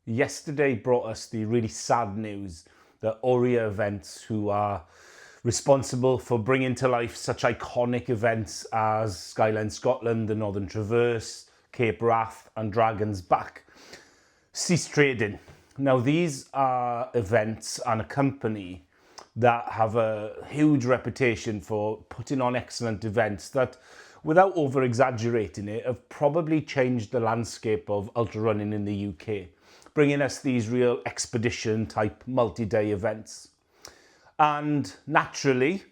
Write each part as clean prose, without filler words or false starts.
Yesterday brought us the really sad news that Ourea events, who are responsible for bringing to life such iconic events as Skyline Scotland, the Northern Traverse, Cape Wrath and Dragon's Back, ceased trading. Now, these are events and a company that have a huge reputation for putting on excellent events that, without over exaggerating it, have probably changed the landscape of ultra running in the UK, bringing us these real expedition type multi-day events. And naturally,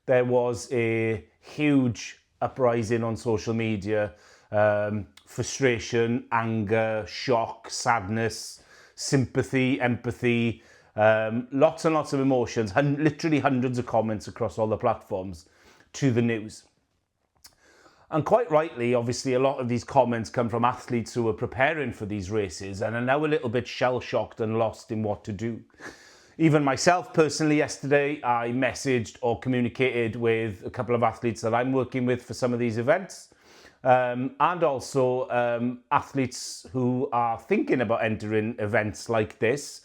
there was a huge uprising on social media, frustration, anger, shock, sadness, sympathy, empathy, lots and lots of emotions, literally hundreds of comments across all the platforms to the news. And quite rightly, obviously, a lot of these comments come from athletes who are preparing for these races and are now a little bit shell-shocked and lost in what to do. Even myself personally yesterday, I messaged or communicated with a couple of athletes that I'm working with for some of these events. And also athletes who are thinking about entering events like this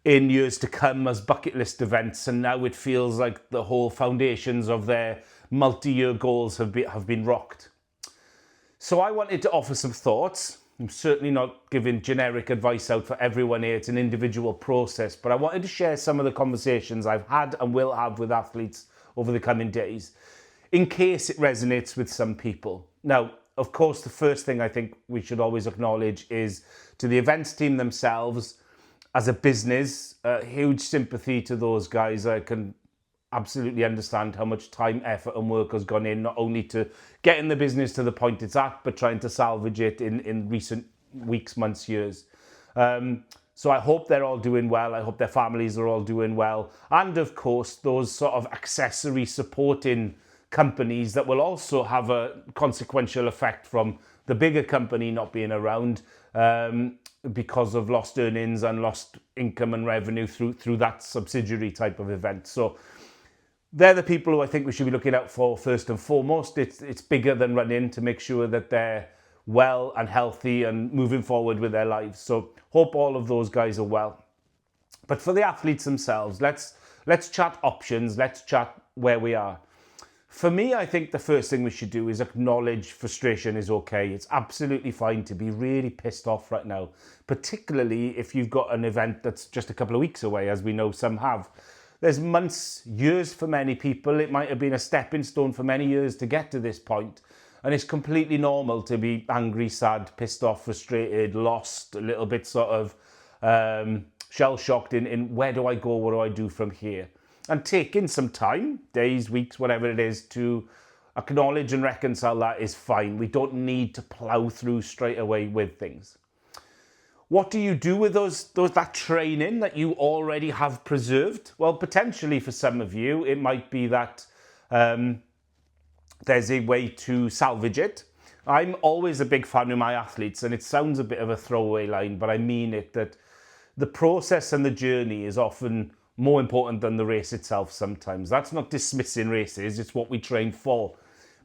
in years to come as bucket list events, and now it feels like the whole foundations of their multi-year goals have been rocked. So I wanted to offer some thoughts. I'm certainly not giving generic advice out for everyone here. It's an individual process, but I wanted to share some of the conversations I've had and will have with athletes over the coming days, in case it resonates with some people. Now, of course, the first thing I think we should always acknowledge is to the events team themselves. As a business, huge sympathy to those guys. I can absolutely understand how much time, effort and work has gone in, not only to getting the business to the point it's at, but trying to salvage it in recent weeks, months, years. So I hope they're all doing well. I hope their families are all doing well. And of course, those sort of accessory supporting companies that will also have a consequential effect from the bigger company not being around, because of lost earnings and lost income and revenue through that subsidiary type of event. So they're the people who I think we should be looking out for first and foremost. It's bigger than running, to make sure that they're well and healthy and moving forward with their lives. So hope all of those guys are well. But for the athletes themselves, let's chat options. Let's chat where we are. For me, I think the first thing we should do is acknowledge frustration is okay. It's absolutely fine to be really pissed off right now, particularly if you've got an event that's just a couple of weeks away, as we know some have. There's months, years for many people. It might have been a stepping stone for many years to get to this point. And it's completely normal to be angry, sad, pissed off, frustrated, lost, a little bit sort of shell-shocked in where do I go, what do I do from here? And taking some time, days, weeks, whatever it is, to acknowledge and reconcile that is fine. We don't need to plow through straight away with things. What do you do with that training that you already have preserved? Well, potentially for some of you, it might be that there's a way to salvage it. I'm always a big fan of my athletes, and it sounds a bit of a throwaway line, but I mean it, that the process and the journey is often more important than the race itself sometimes. That's not dismissing races, it's what we train for.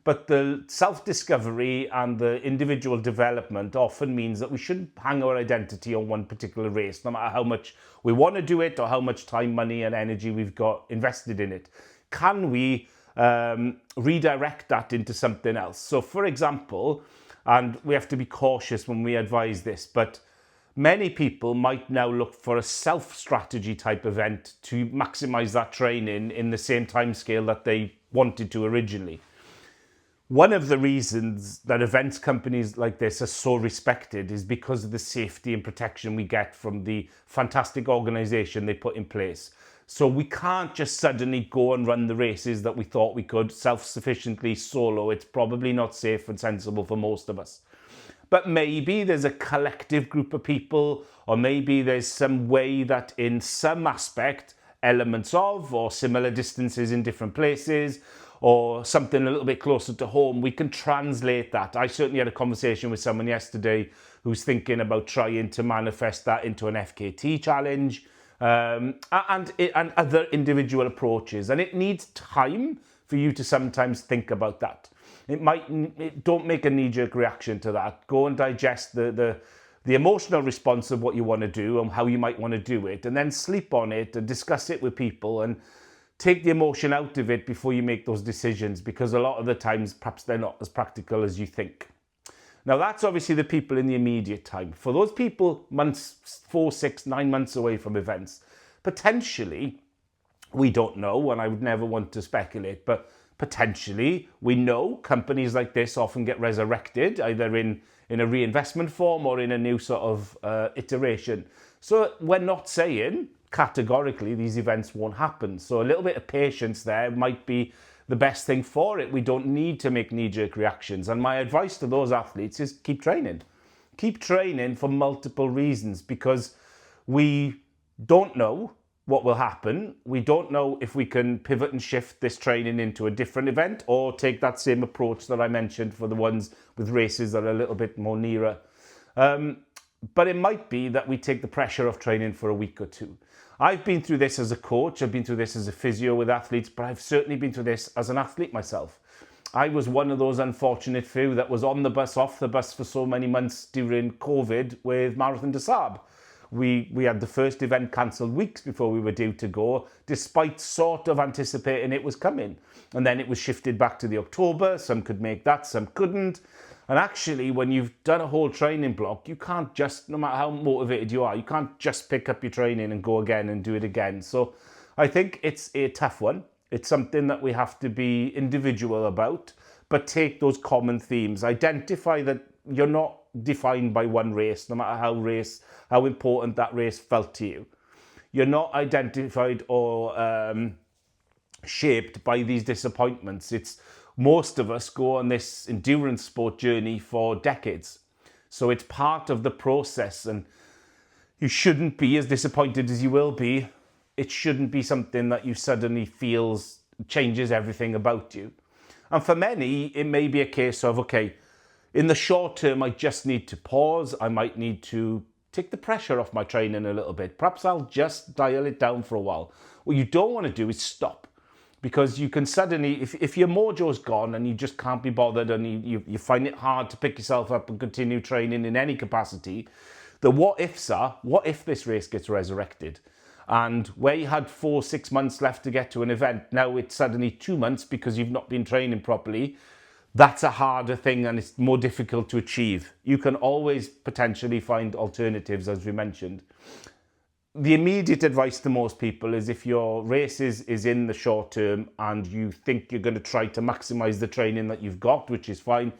But the self-discovery and the individual development often means that we shouldn't hang our identity on one particular race, no matter how much we want to do it or how much time, money and energy we've got invested in it. Can we redirect that into something else? So for example, and we have to be cautious when we advise this, but many people might now look for a self-strategy type event to maximize that training in the same time scale that they wanted to originally. One of the reasons that events companies like this are so respected is because of the safety and protection we get from the fantastic organization they put in place. So we can't just suddenly go and run the races that we thought we could self-sufficiently solo. It's probably not safe and sensible for most of us. But maybe there's a collective group of people, or maybe there's some way that in some aspect, elements of or similar distances in different places, or something a little bit closer to home, we can translate that. I certainly had a conversation with someone yesterday who's thinking about trying to manifest that into an FKT challenge, and other individual approaches. And it needs time for you to sometimes think about that. Don't make a knee-jerk reaction to that. Go and digest the the emotional response of what you want to do and how you might want to do it, and then sleep on it and discuss it with people and take the emotion out of it before you make those decisions, because a lot of the times perhaps they're not as practical as you think. Now that's obviously the people in the immediate time. For those people months, 4, 6, 9 months away from events, potentially, we don't know, and I would never want to speculate, but potentially we know companies like this often get resurrected, either in a reinvestment form or in a new sort of iteration. So we're not saying categorically these events won't happen. So a little bit of patience there might be the best thing for it. We don't need to make knee-jerk reactions. And my advice to those athletes is keep training. Keep training for multiple reasons, because we don't know what will happen. We don't know if we can pivot and shift this training into a different event or take that same approach that I mentioned for the ones with races that are a little bit more nearer. But it might be that we take the pressure off training for a week or two. I've been through this as a coach, I've been through this as a physio with athletes, but I've certainly been through this as an athlete myself. I was one of those unfortunate few that was on the bus, off the bus for so many months during COVID with Marathon des Sables. We had the first event cancelled weeks before we were due to go, despite sort of anticipating it was coming. And then it was shifted back to the October. Some could make that, some couldn't. And actually, when you've done a whole training block, you can't just, no matter how motivated you are, you can't just pick up your training and go again and do it again. So I think it's a tough one. It's something that we have to be individual about, but take those common themes. Identify that you're not defined by one race, no matter how important that race felt to you. You're not identified or shaped by these disappointments. It's most of us go on this endurance sport journey for decades. So it's part of the process, and you shouldn't be as disappointed as you will be. It shouldn't be something that you suddenly feels changes everything about you. And for many, it may be a case of, okay, in the short term, I just need to pause. I might need to take the pressure off my training a little bit. Perhaps I'll just dial it down for a while. What you don't want to do is stop, because you can suddenly, if your mojo's gone and you just can't be bothered and you find it hard to pick yourself up and continue training in any capacity, the what ifs are, what if this race gets resurrected? And where you had 4, 6 months left to get to an event, now it's suddenly 2 months because you've not been training properly. That's a harder thing and it's more difficult to achieve. You can always potentially find alternatives, as we mentioned. The immediate advice to most people is, if your race is in the short term and you think you're going to try to maximize the training that you've got, which is fine,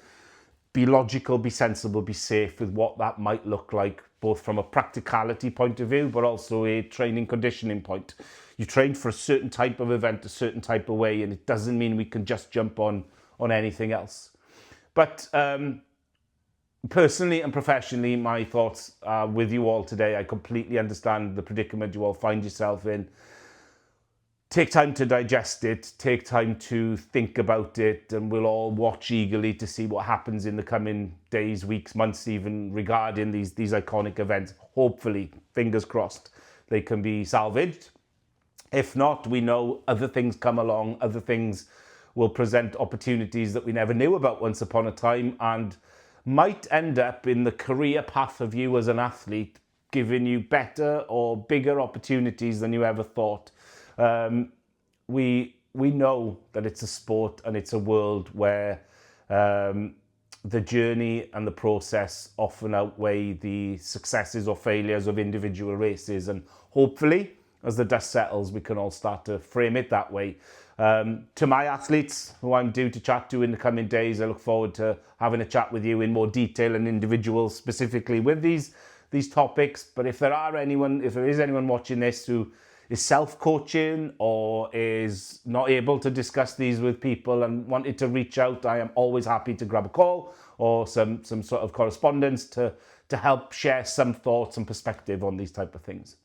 be logical, be sensible, be safe with what that might look like, both from a practicality point of view, but also a training conditioning point. You train for a certain type of event, a certain type of way, and it doesn't mean we can just jump on anything else. But personally and professionally, my thoughts are with you all today. I completely understand the predicament you all find yourself in. Take time to digest it, take time to think about it, and we'll all watch eagerly to see what happens in the coming days, weeks, months even, regarding these iconic events. Hopefully, fingers crossed, they can be salvaged. If not, we know other things come along, other things will present opportunities that we never knew about once upon a time, and might end up in the career path of you as an athlete, giving you better or bigger opportunities than you ever thought. We know that it's a sport and it's a world where the journey and the process often outweigh the successes or failures of individual races, and hopefully, as the dust settles, we can all start to frame it that way. To my athletes, who I'm due to chat to in the coming days, I look forward to having a chat with you in more detail and individual specifically with these topics. But if there is anyone watching this who is self-coaching or is not able to discuss these with people and wanted to reach out, I am always happy to grab a call or some sort of correspondence to help share some thoughts and perspective on these type of things.